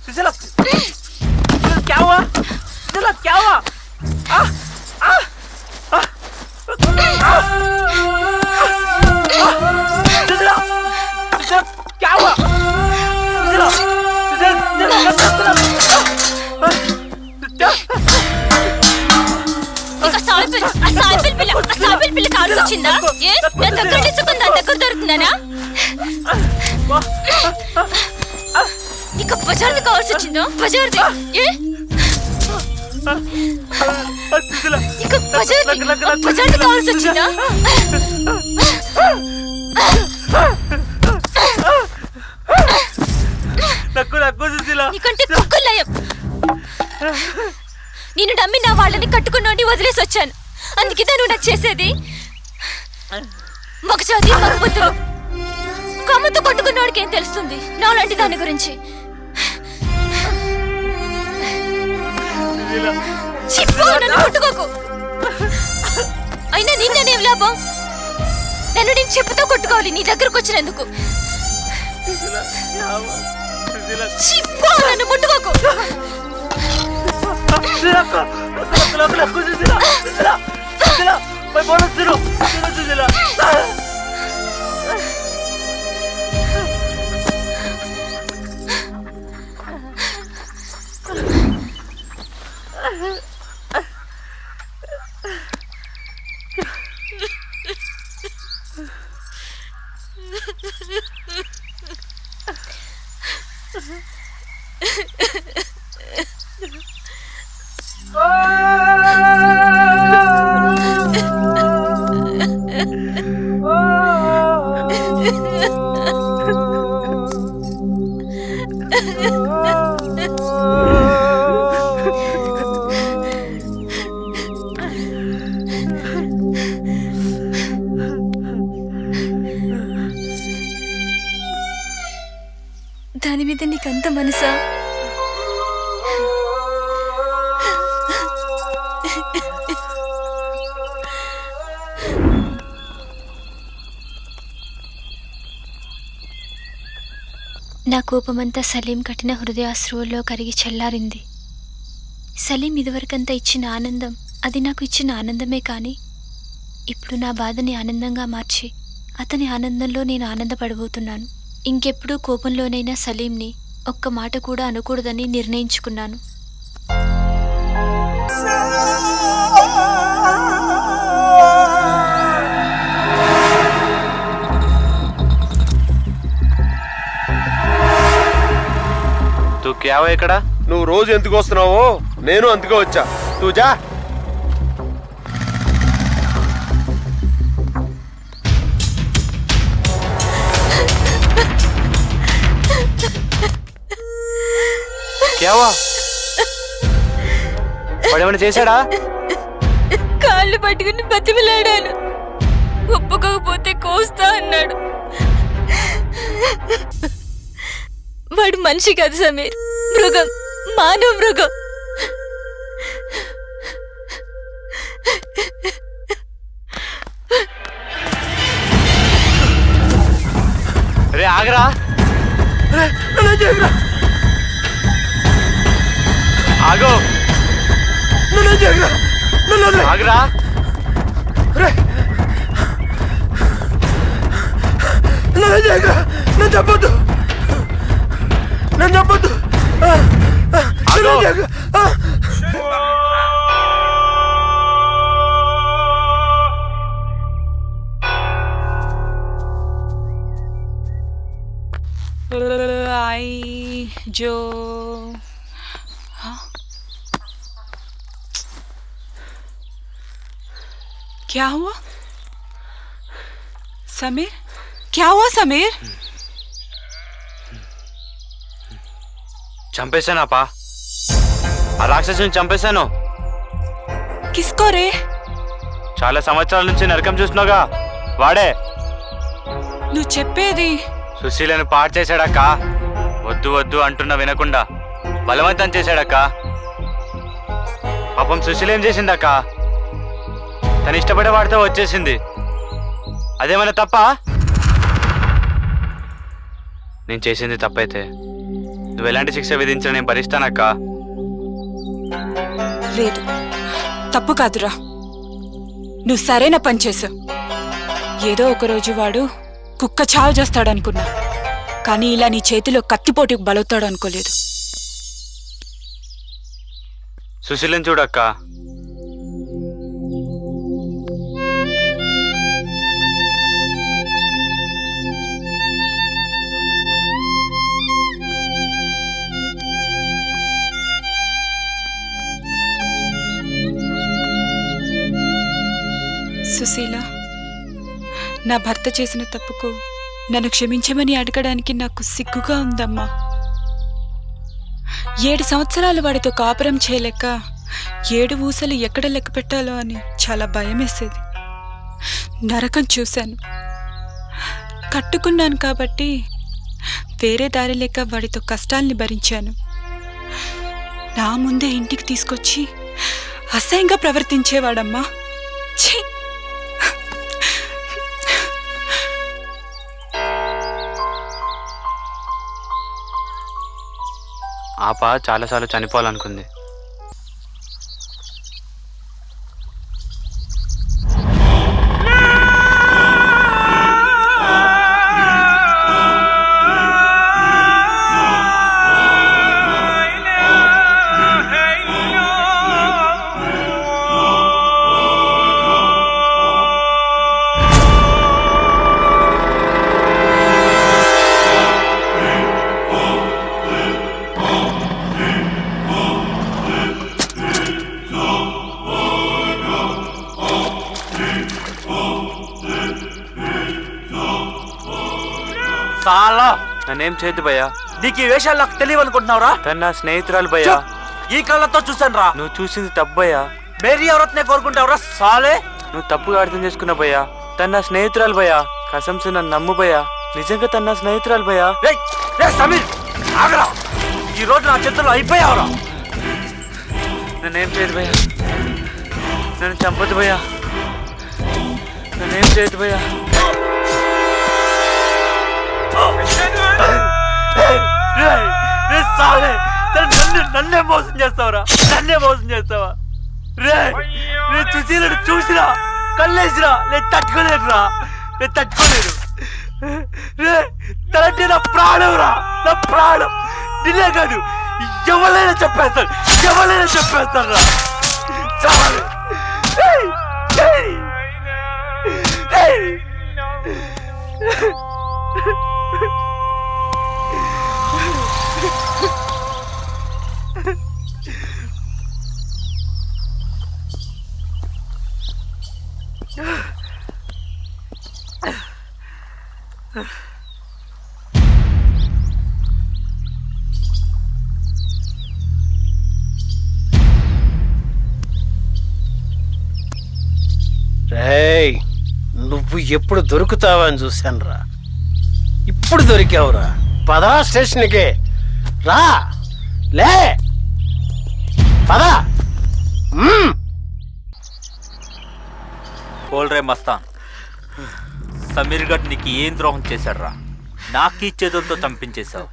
सुशीला क्या हुआ? सुशीला क्या हुआ? सुशीला क्या हुआ? सुशीला సాయిబుల్ పిల్ల కారు వచ్చిందా? నా దగ్గర తీసుకుందా? దగ్గర దొరుకుతుందనా? నీకు బజార్ది కావాల్సి వచ్చిందా? బజార్ది నీకు బజార్ది కావాల్సి వచ్చిందా? నీకంటే కుక్కులయం. నేను నమ్మి నా వాళ్ళని కట్టుకున్నోని వదిలేసి వచ్చాను. అందుకే నువ్వు నాకు చేసేది మగజాతి మగబుద్ధులు. కమ్మతో కొట్టుకున్నోడికి ఏం తెలుస్తుంది నాలాంటి దాని గురించి? నన్ను కొట్టుకోకు. అయినా నిన్నేం లాభం? నన్ను నేను చెప్పుతో కొట్టుకోవాలి నీ దగ్గరకు వచ్చినందుకు. నన్ను ముట్టుకోకు. దాని మీద నీకంత మనసా? నా కోపమంతా సలీం కట్టిన హృదయాశ్రువుల్లో కరిగి చల్లారింది. సలీం ఇదివరకంతా ఇచ్చిన ఆనందం అది నాకు ఇచ్చిన ఆనందమే కానీ ఇప్పుడు నా బాధని ఆనందంగా మార్చి అతని ఆనందంలో నేను ఆనందపడబోతున్నాను. ఇంకెప్పుడూ కోపంలోనైనా సలీంని ఒక్క మాట కూడా అనకూడదని నిర్ణయించుకున్నాను. ఇక్కడ నువ్వు రోజు ఎందుకు వస్తున్నావో నేను అందుకే వచ్చా. తూజా వాడేమైనా చేశాడా? కాళ్ళు పట్టుకుని బతిమిలాడాను. ఒప్పుకోకపోతే కోస్తా అన్నాడు. వాడు మనిషి కాదు సమీర్, మృగం, మానవ మృగం. రే ఆగరా, ఆగో, ఆగరా. నన్ను చెప్పొద్దు, నన్ను చెప్పొద్దు. जो क्या हुआ समीर? क्या हुआ समीर? చంపేశానాపా, ఆ రాక్షసుని చంపేశాను. किसको रे? చాలా సంవత్సరాల నుంచి నరకం చూస్తున్నావుగా, వాడే. నువ్వు చెప్పేది? సుశీలను పాడు చేశాడక్క. వద్దు వద్దు అంటున్నా వినకుండా బలవంతం చేశాడక్క. పాపం సుశీల ఏం చేసిందక్క? తను ఇష్టపడే వాడితో వచ్చేసింది. అదేమైనా తప్ప? నేను చేసింది తప్పైతే నువ్వు ఎలాంటి శిక్ష విధించినా నేను భరిస్తానక్క. లేదు, తప్పు కాదురా. నువ్వు సరైన పని చేసావు. ఏదో ఒకరోజు వాడు కుక్క చావు చేస్తాడనుకున్నా, కానీ ఇలా నీ చేతిలో కత్తిపోటుకు బలవుతాడు అనుకోలేదు. సుశీలని చూడక్క. సుశీల, నా భర్త చేసిన తప్పుకు నన్ను క్షమించమని అడగడానికి నాకు సిగ్గుగా ఉందమ్మా. 7 సంవత్సరాలు వాడితో కాపురం చేయలేక 7 ఊసలు ఎక్కడ లెక్క పెట్టాలో అని చాలా భయమేసేది. నరకం చూశాను. కట్టుకున్నాను కాబట్టి వేరే దారి లేక వాడితో కష్టాల్ని భరించాను. నా ముందే ఇంటికి తీసుకొచ్చి అసహ్యంగా ప్రవర్తించేవాడమ్మా. ఛీ! ఆప చాలాసార్లు చనిపోవాలనుకుంది. సాలా నన్నేం చేయద్దు భయ్యా. నీకు ఈ వేషాలు నాకు తెలియవనుకుంటున్నావురా? తను నా స్నేహితురాలు భయ్యా. ఈ కళ్ళతో చూసాను రా. నువ్వు చూసింది తప్పు భయ్యా. మేరీ ఎవరత్నే కోరుకుంటావురా సాలే? నువ్వు తప్పుగా అర్థం చేసుకున్నా భయ్యా. తను నా స్నేహితురాలు భయ్యా. కసంసు నన్ను నమ్ము భయ్యా. నిజంగా తను నా స్నేహితురాలు భయ్యా. సమీర్ ఆగరా, ఈ రోజు నా చేతుల్లో అయిపోయావురా. నన్నేం చేయదు భయ్యా. నన్ను చంపదు భయ్యా. నన్నేం చేయదు భయ్యా. నన్నే మోసం చేస్తావురా, నన్నే మోసం చేస్తావా? రే సుశీలను చూసిరా, కళ్ళేసిరా, నేను తట్టుకోలేదురా, నేను తట్టుకోలేదు. రే తనంటే నా ప్రాణంరా, నా ప్రాణం. నిన్నే కాదు, ఎవరైనా చెప్పేస్తాను, ఎవరైనా చెప్పేస్తాను రా. చాలు. రేయ్, నువ్వు ఎప్పుడు దొరుకుతావా అని చూశానురా. ఇప్పుడు దొరికావురా. పదా స్టేషన్కి రా. లే పదా. బోల్రే మస్తాన్, సమీర్ గడ్ నీకు ఏం ద్రోహం చేశాడు రా? నాకు ఈ చేతులతో చంపించేశావు.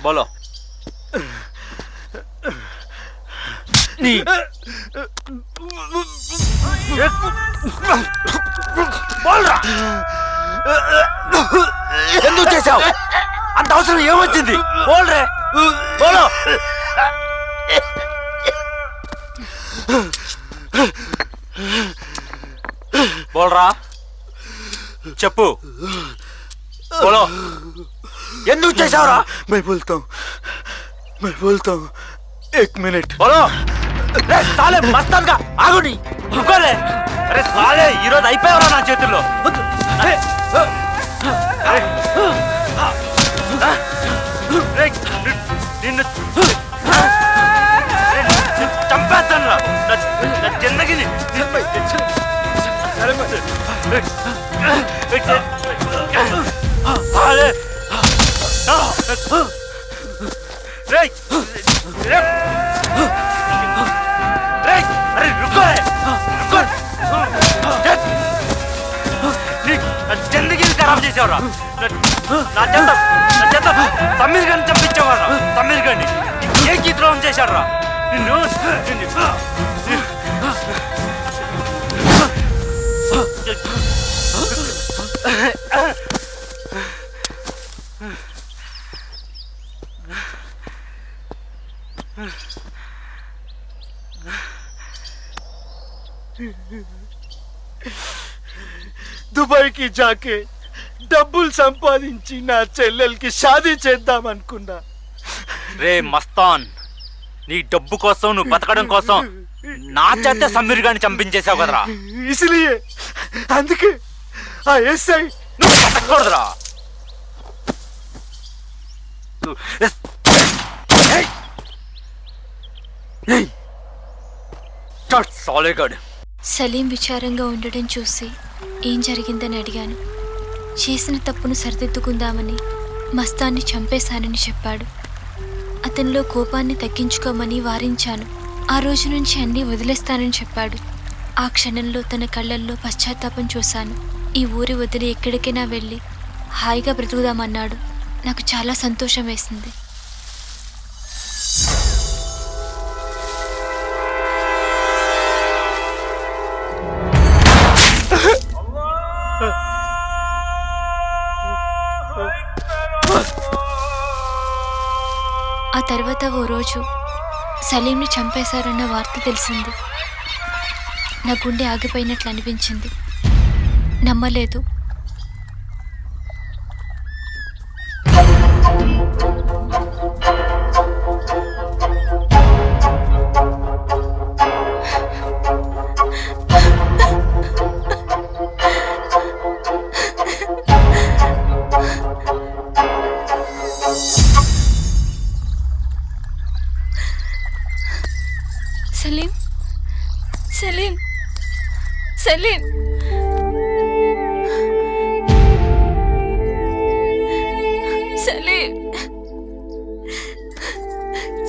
బోలో. ఎందుకు చేశావు? అంత అవసరం ఏమొచ్చింది? బోల్రే బోలో. బోల్రా, చెప్పు. బోలో, ఎందుకు చేశావురా? मैं बोलता हूँ 1 मिनट. బోలో. రే సాలే మస్తాన్ గా ఆగుని రుకోలే. అరే సాలే, ఈరోజు అయిపోయావురా నా చేతుల్లో. నిన్ను చంపేస్తాను రా. నా జిందగీని సాలే. अरे रुको रुको जिंदगी खराब చేసావు. చంపించావురా నా చేత సమీర్ గారిని చంపించావారా సమీర్ గారిని ఏ ద్రోహం చేశాడురా నిన్ను దుబాయ్కి జాకే డబ్బులు సంపాదించి నా చెల్లెలకి షాదీ చేద్దామనుకున్నా. రే మస్తాన్, నీ డబ్బు కోసం నువ్వు బతకడం కోసం నా చేత సమీర్ గారిని చంపించేశావు కదరా. ఇసిలియే అందుకే ఆ ఎస్ఐ నువ్వు బతకూడదురా. సాలేగాడు. సలీం విచారంగా ఉండడం చూసి ఏం జరిగిందని అడిగాను. చేసిన తప్పును సరిదిద్దుకుందామని మస్తాన్ని చంపేశానని చెప్పాడు. అతనిలో కోపాన్ని తగ్గించుకోమని వారించాను. ఆ రోజు నుంచి అన్నీ వదిలేస్తానని చెప్పాడు. ఆ క్షణంలో తన కళ్ళల్లో పశ్చాత్తాపం చూశాను. ఈ ఊరి వదిలి ఎక్కడికైనా వెళ్ళి హాయిగా బ్రతుకుదామన్నాడు. నాకు చాలా సంతోషం వేసింది. ఆ తర్వాత ఓ రోజు సలీంని చంపేశారన్న వార్త తెలిసింది. నా గుండె ఆగిపోయినట్లు అనిపించింది. నమ్మలేదు. సలీం సలీం సలీం సలీం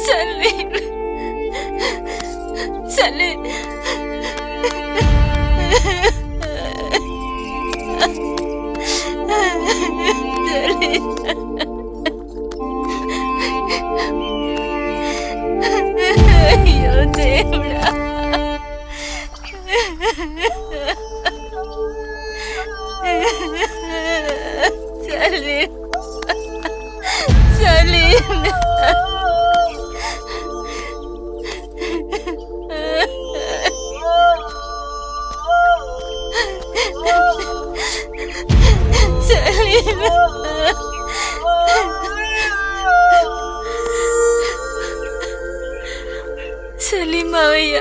సలీం సలీం అయ్యో దేవుడా. సలీం సలీం సలీం మావయ్య.